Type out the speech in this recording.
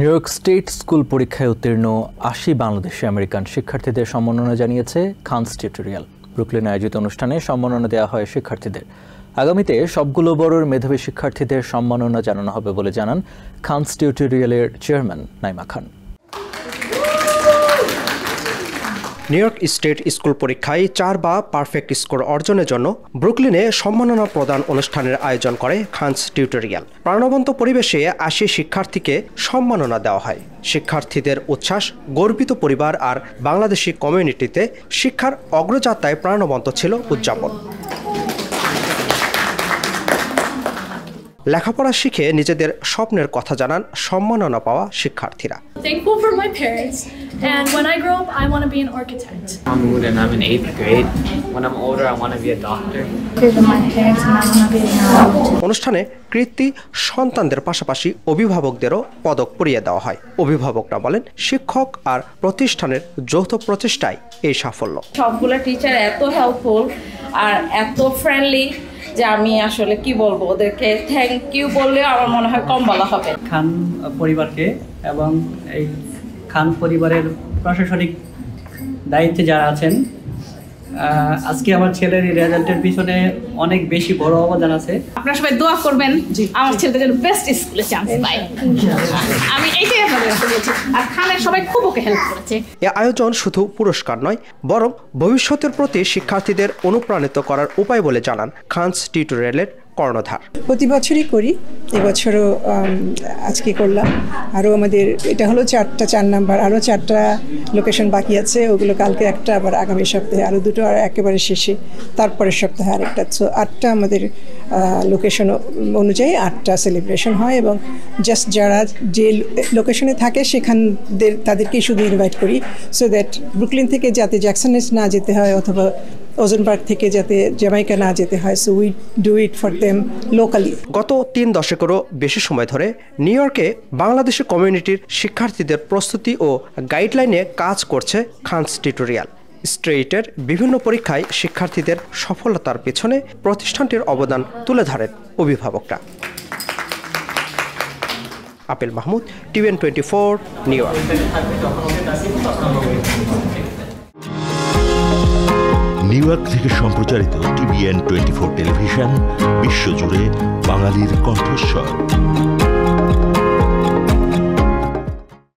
New York state school পরীক্ষায় উত্তীর্ণ ৮০ Bangladeshi American শিক্ষার্থীদের সম্মাননা জানিয়েছে খানস টিউটোরিয়াল। ব্রুকলিনে আয়োজিত অনুষ্ঠানে সম্মাননা দেওয়া হয় শিক্ষার্থীদের। আগামীতে সবগুলো বড়র মেধাবী শিক্ষার্থীদের সম্মাননা জানানো হবে বলে জানান খানস টিউটোরিয়ালের চেয়ারম্যান নাইমা খান। নিউ ইয়র্ক স্টেট স্কুল পরীক্ষায় 4 বা পারফেক্ট স্কোর অর্জনের জন্য ব্রুকলিনে সম্মাননা প্রদান অনুষ্ঠানের আয়োজন করে খানস টিউটোরিয়াল। প্রাণবন্ত পরিবেশে 80 শিক্ষার্থীকে সম্মাননা দেওয়া হয়। শিক্ষার্থীদের উচ্ছ্বাস, গর্বিত পরিবার আর বাংলাদেশি কমিউনিটিতে শিক্ষার অগ্রযাত্রায় প্রাণবন্ত ছিল উদযাপন। লেখাপড়া শিখে নিজেদের স্বপ্নের কথা জানান সম্মাননা পাওয়া শিক্ষার্থীরা। Thankful for my parents, and when I grow up, I want to be an architect. I'm Mood and I'm in 8th grade. When I'm older, I want to be a doctor. অনুষ্ঠানে কৃতি সন্তানদের পাশাপাশি অভিভাবকদেরও পদক পরিয়ে দেওয়া হয়। অভিভাবকরা বলেন, শিক্ষক আর প্রতিষ্ঠানের যৌথ প্রচেষ্টায় এই সাফল্য। সবগুলো টিচার এত হেল্পফুল আর এত ফ্রেন্ডলি যে আমি আসলে কি বলবো, ওদেরকে থ্যাংক ইউ বললেও আমার মনে হয় কম বলা হবে। খান পরিবারকে এবং এই খান পরিবারের প্রশাসনিক দায়িত্বে যারা আছেন, আজকে আমার ছেলের রেজাল্টের পিছনে অনেক বেশি বড় অবদান আছে। আপনারা সবাই দোয়া করবেন আমার ছেলেদের যেন বেস্ট স্কুলে চান্স পায়। আমি এইটাই আপনাদের বলছি। আর খানের সবাই খুব ওকে হেল্প করেছে। এই আয়োজন শুধু পুরস্কার নয়, বরং ভবিষ্যতের প্রতি শিক্ষার্থীদের অনুপ্রাণিত করার উপায় বলে জানান খানস টিউটোরিয়ালের কর্ণধার। প্রতি বছরই করি, এবছরও আজকে করলাম। আরও আমাদের এটা হলো 4 নাম্বার, আরও 4টা লোকেশন বাকি আছে। ওগুলো কালকে একটা, আবার আগামী সপ্তাহে আরও 2টো, আর একেবারে শেষে তারপরের সপ্তাহে আরেকটা। সো 8টা আমাদের লোকেশন অনুযায়ী 8টা সেলিব্রেশন হয়, এবং জাস্ট যারা যে লোকেশনে থাকে সেখানদের তাদেরকেই শুধু ইনভাইট করি, সো দ্যাট ব্রুকলিন থেকে যাতে জ্যাকসনে না যেতে হয় অথবা ওজন পার্ক থেকে যাতে জ্যামাইকা না যেতে হয়। So we do it for them locally. গত 3 দশকেরও বেশি সময় ধরে নিউ ইয়র্কে বাংলাদেশি কমিউনিটির শিক্ষার্থীদের প্রস্তুতি ও গাইডলাইনে কাজ করছে খানস টিউটোরিয়াল। স্টেটের বিভিন্ন পরীক্ষায় শিক্ষার্থীদের সফলতার পেছনে প্রতিষ্ঠানটির অবদান তুলে ধরেন অভিভাবকরা। Apple Mahmud, TVN 24, new York. New York থেকে সম্প্রচারিত TVN 24 টেলিভিশন বিশ্বজুড়ে বাঙালির কণ্ঠস্বর।